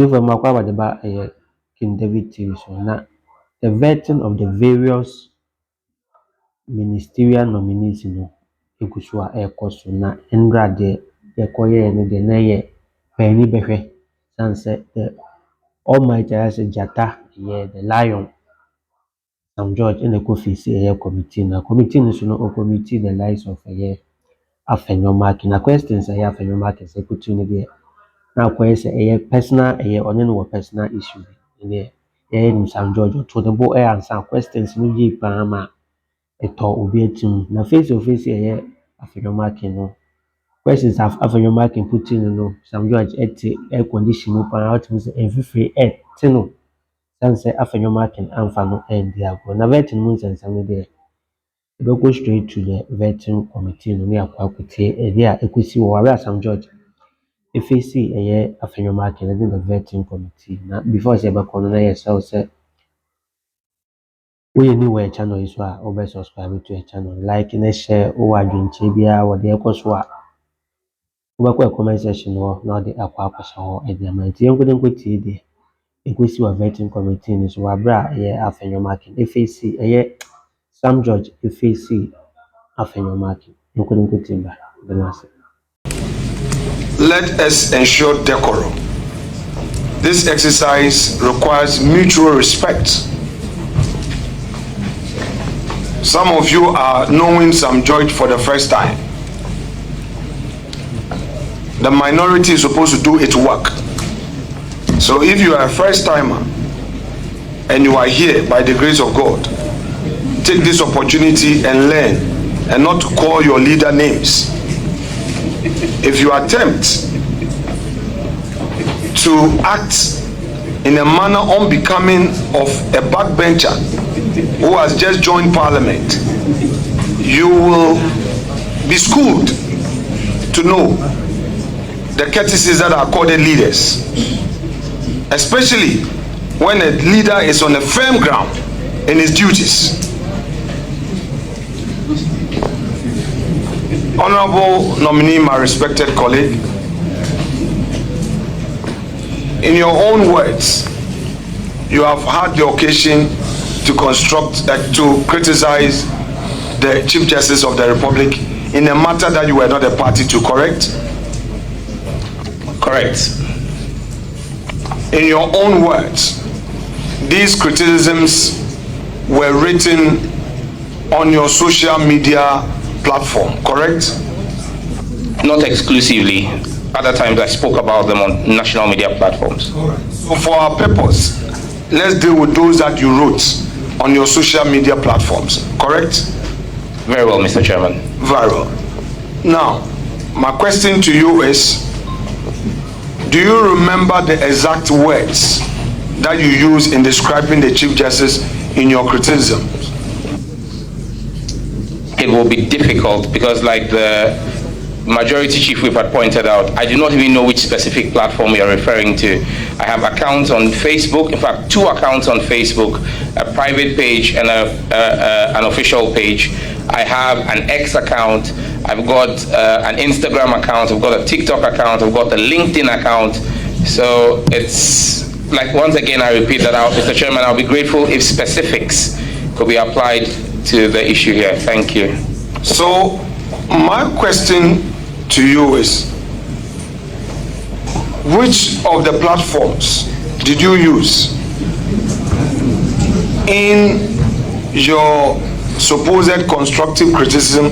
from Makwa Deba KingDavid TV. So now the vetting of the various ministerial nominees, Ekusua Ekosu na Endra de Yekoye and the Naye Penny Befe Sunset the Almighty as a Jata, the Lion, Sam George and the Kofi say committee. Now committee is no committee the lives of a year. Afenyo Markin. A questions I have Afenyo Markin secretary. Now question a personal or personal issue. In Sam George to the boy and some questions no ye Panama. Eto obi etim na face to face here Afenyo Markin no questions have Afenyo Markin put in no Sam George air condition open out means every free air no san say Afenyo Markin amfa no end there go na vetting moons and some there we go straight to the vetting committee no near kwakutie there ekusi wo where Sam George if you see Afenyo Markin in the vetting committee na before say be kono na yes say we anywhere channel is why over subscribe to a channel, like and share or adwin chebia or the ekoswa. Over comment section or now the aqua or at the amount. You couldn't go to the equity of vetting committee is wabra Afenyo Markin. If you see a Sam George, if you see Afenyo Markin, you couldn't go to him. Let us ensure decorum. This exercise requires mutual respect. Some of you are knowing Sam George for the first time. The minority is supposed to do its work. So if you are a first timer and you are here by the grace of God, take this opportunity and learn and not to call your leader names. If you attempt to act in a manner unbecoming of a backbencher who has just joined parliament, you will be schooled to know the courtesies that are accorded leaders, especially when a leader is on a firm ground in his duties. Honorable nominee, my respected colleague, in your own words, you have had the occasion to to criticize the Chief Justice of the Republic in a matter that you were not a party to, correct? Correct. In your own words, these criticisms were written on your social media platform, correct? Not exclusively. Other times I spoke about them on national media platforms. All right. So for our purpose, let's deal with those that you wrote on your social media platforms, correct? Very well, Mr. Chairman. Very well. Now, my question to you is, do you remember the exact words that you used in describing the Chief Justice in your criticism? It will be difficult because, like the Majority Chief Whip had pointed out, I do not even know which specific platform you are referring to. I have accounts on Facebook, in fact 2 accounts on Facebook, a private page and an official page. I have an X account, I've got an Instagram account, I've got a TikTok account, I've got a LinkedIn account. So it's like, once again I repeat that out, Mr. Chairman, I'll be grateful if specifics could be applied to the issue here. Thank you. So my question to you is, which of the platforms did you use in your supposed constructive criticism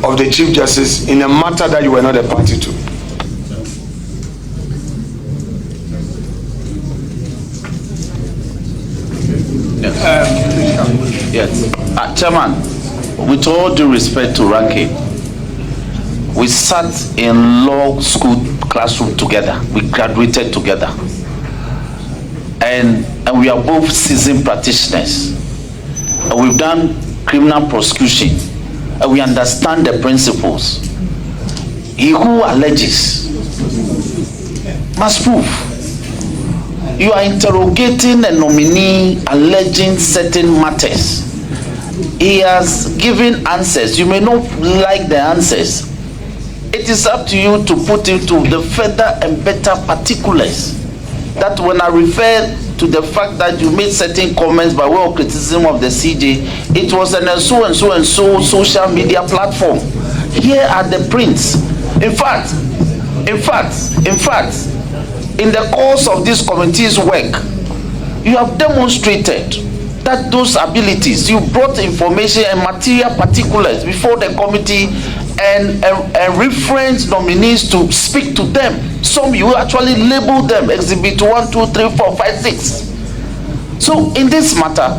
of the Chief Justice in a matter that you were not a party to? Yes. Chairman, with all due respect to ranking, we sat in law school classroom together. We graduated together. And we are both seasoned practitioners. And we've done criminal prosecution. And we understand the principles. He who alleges must prove. You are interrogating a nominee alleging certain matters. He has given answers. You may not like the answers. It is up to you to put into the further and better particulars. that when I refer to the fact that you made certain comments by way of criticism of the CJ, it was on a so and so and so social media platform. Here are the prints. In fact, in the course of this committee's work, you have demonstrated that those abilities, you brought information and material particulars before the committee and reference nominees to speak to them. Some you actually labeled them exhibit 1, 2, 3, 4, 5, 6. So in this matter,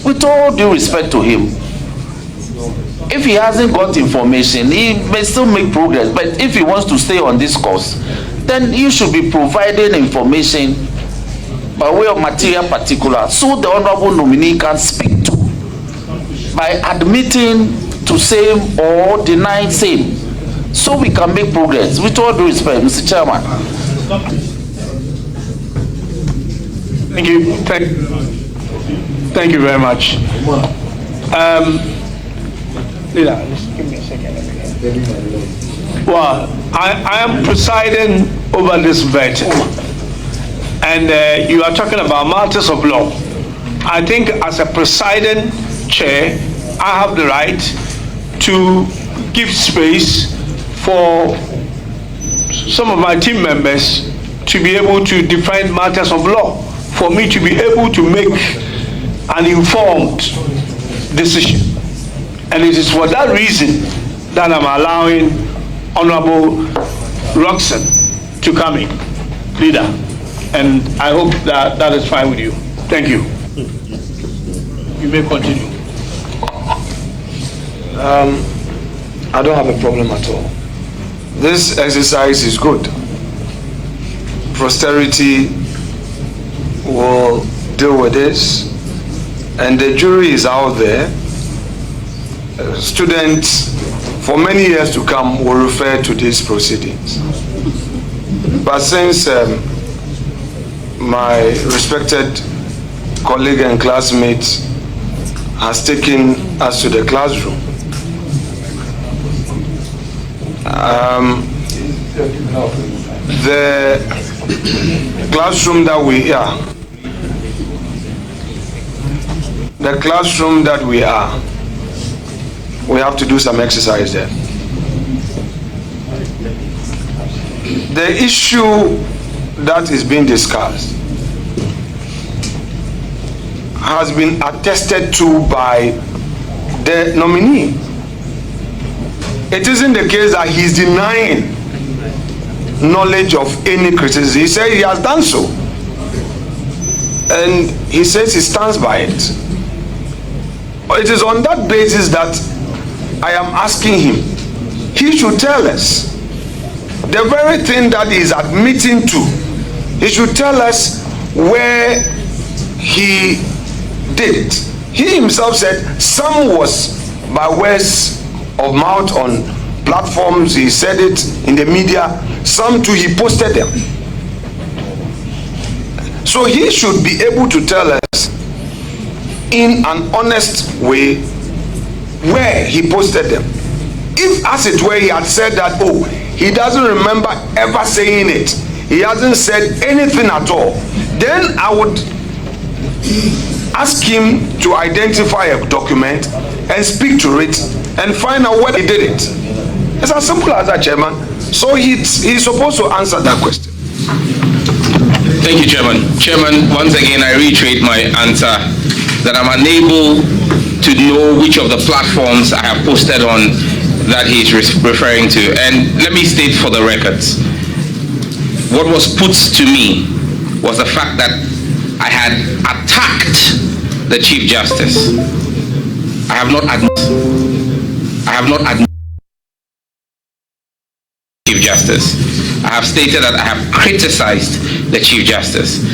with all due respect to him, if he hasn't got information, he may still make progress. But if he wants to stay on this course, then you should be providing information by way of material particular so the honorable nominee can speak to by admitting to same or denying same, so we can make progress. With all due respect, Mr. Chairman. Thank you. Thank you very much. Leader, just give me a second. Well, I am presiding over this vote, and you are talking about matters of law. I think as a presiding chair, I have the right to give space for some of my team members to be able to define matters of law, for me to be able to make an informed decision. And it is for that reason that I'm allowing Honorable Roxanne to come in, leader. And I hope that that is fine with you. Thank you. You may continue. I don't have a problem at all. This exercise is good. Posterity will deal with this, and the jury is out there. Students for many years to come will refer to these proceedings. But since my respected colleague and classmate has taken us to the classroom, the classroom that we are, we have to do some exercise there. The issue that is being discussed has been attested to by the nominee. It isn't the case that he's denying knowledge of any criticism. He said he has done so, and he says he stands by it. It is on that basis that I am asking him. He should tell us the very thing that he is admitting to. He should tell us where he did it. He himself said some was by words of mouth on platforms. He said it in the media. Some too he posted them. So he should be able to tell us in an honest way where he posted them. If as it were he had said that, oh, he doesn't remember ever saying it, he hasn't said anything at all, then I would ask him to identify a document and speak to it and find out whether he did it. It's as simple as that, Chairman. So he's supposed to answer that question. Thank you, Chairman. Chairman, once again, I reiterate my answer that I'm unable to know which of the platforms I have posted on that he's referring to. And let me state for the records, what was put to me was the fact that I had attacked the Chief Justice. I have not admitted Chief Justice. I have stated that I have criticized the Chief Justice.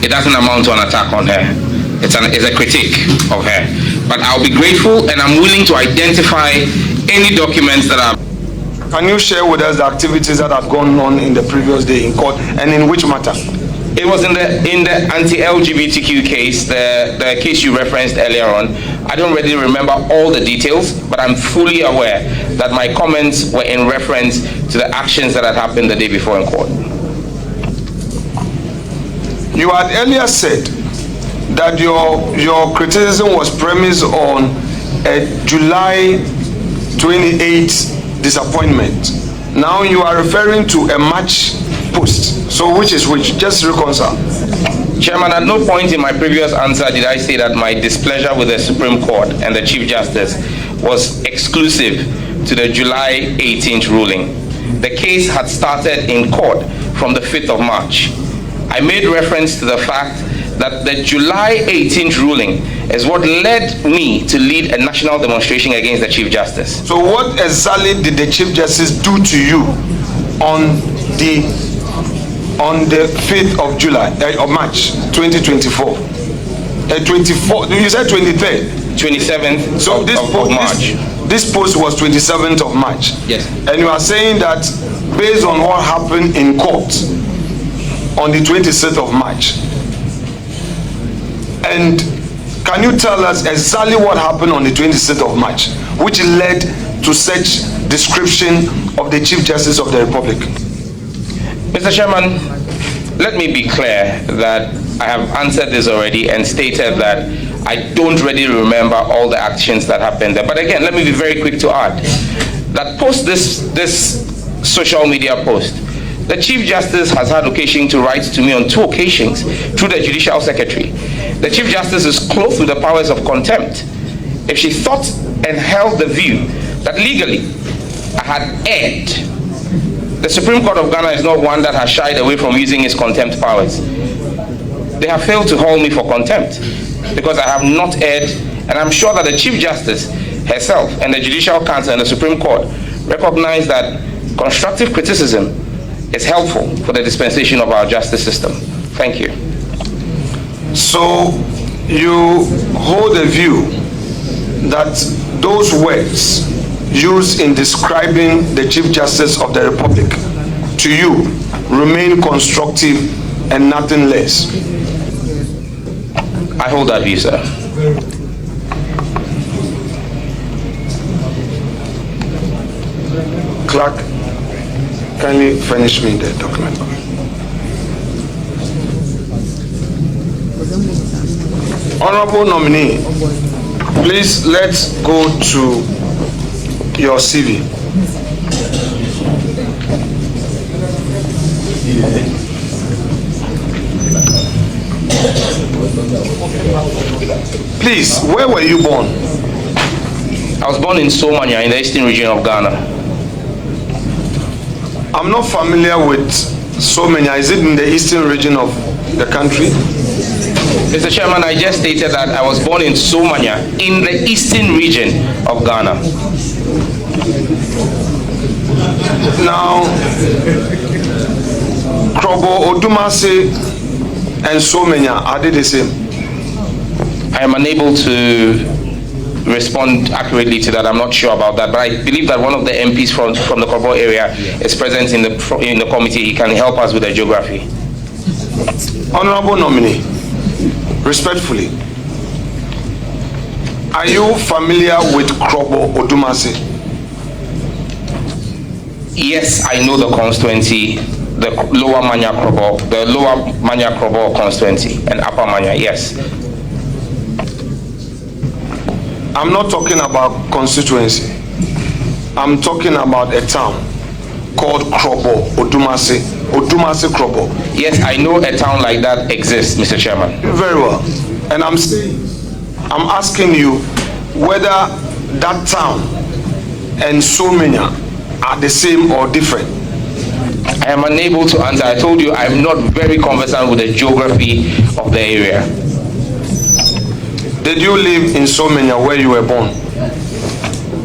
It doesn't amount to an attack on her. It's a critique of her. But I'll be grateful and I'm willing to identify any documents that are. Can you share with us the activities that have gone on in the previous day in court, and in which matter? It was in the anti-LGBTQ case, the case you referenced earlier on. I don't really remember all the details, but I'm fully aware that my comments were in reference to the actions that had happened the day before in court. You had earlier said that your criticism was premised on a July 28th disappointment. Now you are referring to a March post. So which is which? Just reconcile. Chairman, at no point in my previous answer did I say that my displeasure with the Supreme Court and the Chief Justice was exclusive to the July 18th ruling. The case had started in court from the 5th of March. I made reference to the fact that the July 18th ruling is what led me to lead a national demonstration against the Chief Justice. So what exactly did the Chief Justice do to you on the 5th of July, of March 2024? 24, you said 23rd? 27th so of March. This post was 27th of March. Yes. And you are saying that based on what happened in court on the 26th of March. And can you tell us exactly what happened on the 26th of March, which led to such description of the Chief Justice of the Republic? Mr. Chairman, let me be clear that I have answered this already and stated that I don't really remember all the actions that happened there. But again, let me be very quick to add that post this social media post, the Chief Justice has had occasion to write to me on 2 occasions through the Judicial Secretary. The Chief Justice is clothed with the powers of contempt. If she thought and held the view that legally I had erred, the Supreme Court of Ghana is not one that has shied away from using its contempt powers. They have failed to hold me for contempt because I have not erred, and I'm sure that the Chief Justice herself and the Judicial Council and the Supreme Court recognize that constructive criticism is helpful for the dispensation of our justice system. Thank you. So you hold a view that those words used in describing the Chief Justice of the Republic to you remain constructive and nothing less? I hold that view, sir. Clerk, kindly furnish me the document. Honorable nominee, please let's go to your CV. Please, where were you born? I was born in Somanya in the eastern region of Ghana. I'm not familiar with Somanya. Is it in the eastern region of the country? Mr. Chairman, I just stated that I was born in Somanya in the eastern region of Ghana. Now, Krobo, Odumase, and Somanya, are they the same? I am unable to respond accurately to that. I'm not sure about that, but I believe that one of the MPs from the Krobo area is present in the committee. He can help us with the geography. Honorable nominee, respectfully, are you familiar with Krobo Odumase? Yes, I know the constituency, the Lower Manya Krobo, the Lower Manya Krobo constituency, and Upper Manya. Yes. I'm not talking about constituency. I'm talking about a town called Krobo Odumase. Odumase Krobo. Yes, I know a town like that exists, Mr. Chairman. Very well. And I'm asking you whether that town and Somanya are the same or different. I am unable to answer. I told you I'm not very conversant with the geography of the area. Did you live in Somanya where you were born?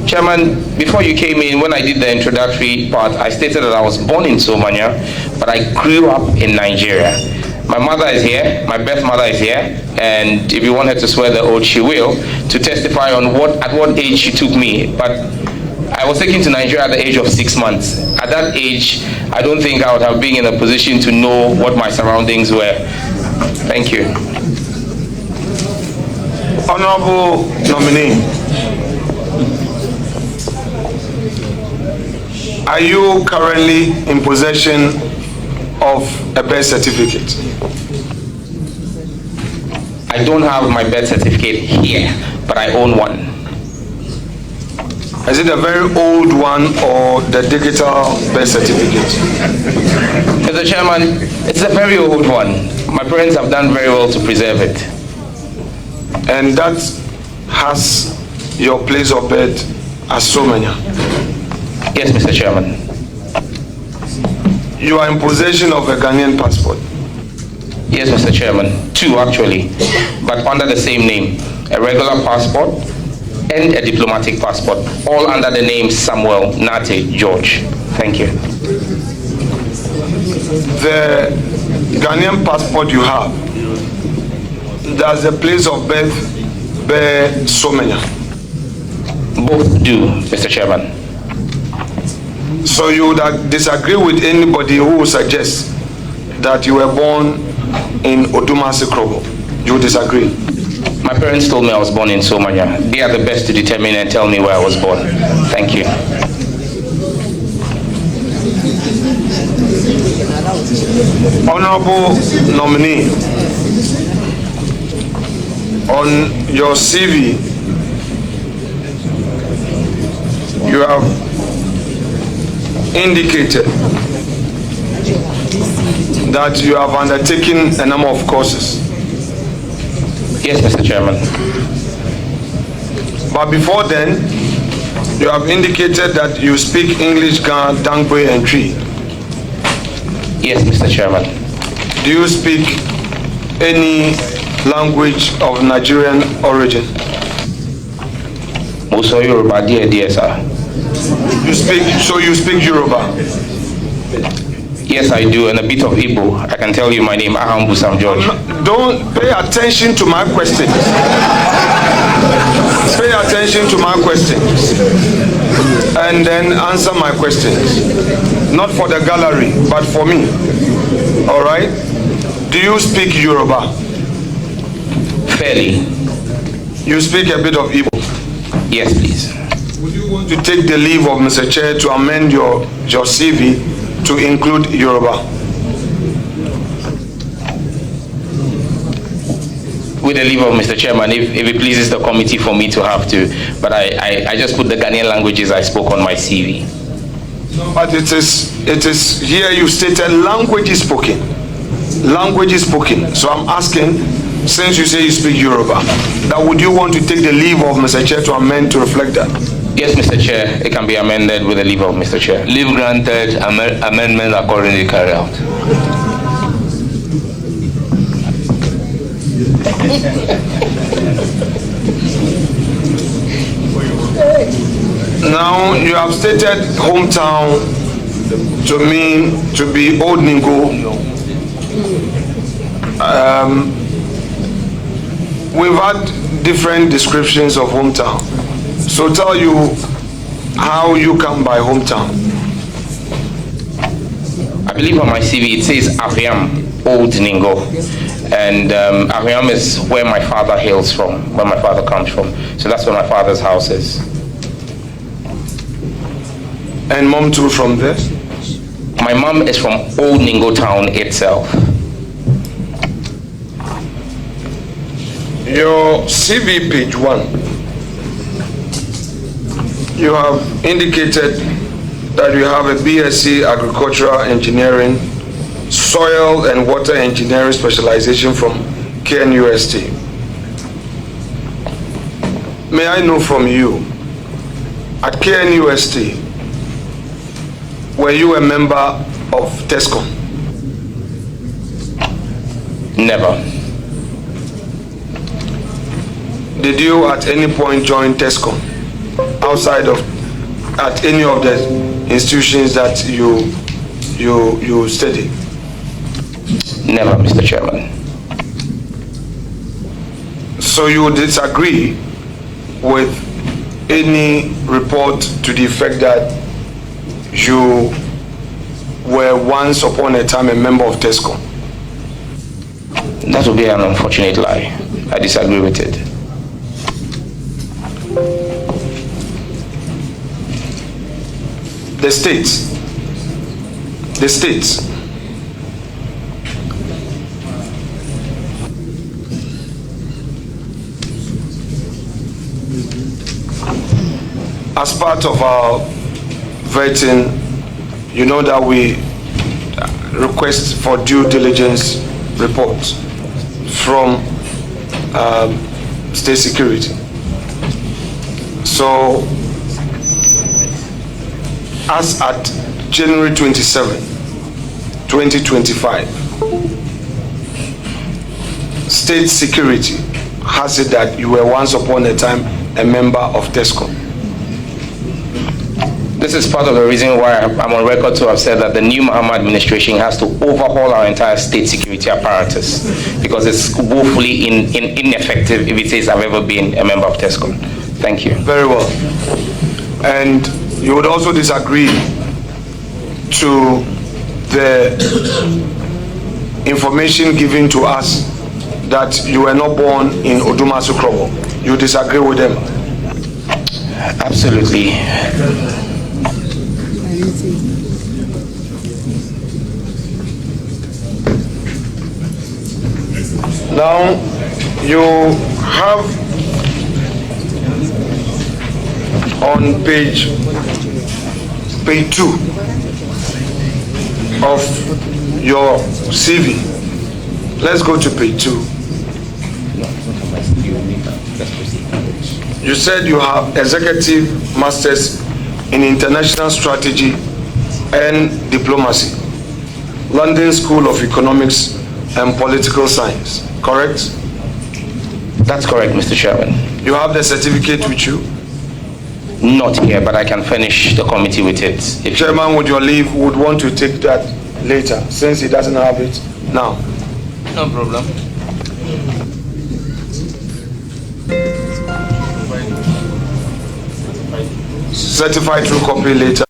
Chairman, before you came in, when I did the introductory part, I stated that I was born in Somanya, but I grew up in Nigeria. My mother is here, my birth mother is here, and if you want her to swear the oath, she will, to testify on at what age she took me. But I was taken to Nigeria at the age of 6 months. At that age, I don't think I would have been in a position to know what my surroundings were. Thank you. Honorable nominee, are you currently in possession of a birth certificate? I don't have my birth certificate here, but I own one. Is it a very old one or the digital birth certificate? Mr. Chairman, it's a very old one. My parents have done very well to preserve it. And that has your place of birth as Somanya? Yes, Mr. Chairman. You are in possession of a Ghanaian passport? Yes, Mr. Chairman. 2 actually, but under the same name. A regular passport and a diplomatic passport, all under the name Samuel Nate George. Thank you. The Ghanaian passport you have, does the place of birth bear Somanya? Both do, Mr. Chairman. So you would disagree with anybody who would suggest that you were born in Odumasi Krobo? You would disagree? My parents told me I was born in Somanya. They are the best to determine and tell me where I was born. Thank you. Honorable nominee, on your CV, you have indicated that you have undertaken a number of courses. Yes, Mr. Chairman. But before then, you have indicated that you speak English, Ga, Dangwe, and Tree. Yes, Mr. Chairman. Do you speak any language of Nigerian origin? Also Yoruba, dear sir. You speak Yoruba? Yes, I do, and a bit of Igbo. I can tell you my name, Ahambu Sam George. Don't pay attention to my questions. Pay attention to my questions and then answer my questions. Not for the gallery, but for me. All right? Do you speak Yoruba? Fairly. You speak a bit of Igbo? Yes, please. Would you want to take the leave of Mr. Chair to amend your CV to include Yoruba? With the leave of Mr. Chairman, if it pleases the committee for me to have to, but I just put the Ghanaian languages I spoke on my CV. But it is here you stated language is spoken. Language is spoken. So I'm asking, since you say you speak Yoruba, that would you want to take the leave of Mr. Chair to amend to reflect that? Yes, Mr. Chair, it can be amended with the leave of Mr. Chair. Leave granted, amendment accordingly carried out. Now, you have stated hometown to mean to be Old Ningo. We've had different descriptions of hometown. So tell you how you come by hometown. I believe on my CV it says Afenyo, Old Ningo. And Afenyo is where my father hails from, where my father comes from. So that's where my father's house is. And mom too from there? My mom is from Old Ningo town itself. Your CV page 1, you have indicated that you have a BSc Agricultural Engineering, Soil and Water Engineering specialization from KNUST. May I know from you, at KNUST, were you a member of TESCOM? Never. Did you at any point join TESCOM outside of, at any of the institutions that you studied? Never, Mr. Chairman. So you disagree with any report to the effect that you were once upon a time a member of TESCOM? That would be an unfortunate lie. I disagree with it. The states, as part of our vetting, you know that we request for due diligence reports from state security. So, as at January 27, 2025, state security has it that you were once upon a time a member of TESCOM. This is part of the reason why I'm on record to have said that the new Mahama administration has to overhaul our entire state security apparatus because it's woefully ineffective if it says I've ever been a member of TESCOM. Thank you. Very well. And you would also disagree to the information given to us that you were not born in Odumasu Krobo. You disagree with them? Absolutely. Now, you have on page 2 of your CV. Let's go to page 2. You said you have executive masters in international strategy and diplomacy, London School of Economics and Political Science, correct? That's correct, Mr. Chairman. You have the certificate with you? Not here, but I can furnish the committee with it. If Chairman, with your leave, would want to take that later, since he doesn't have it now. No problem. Certified true copy later.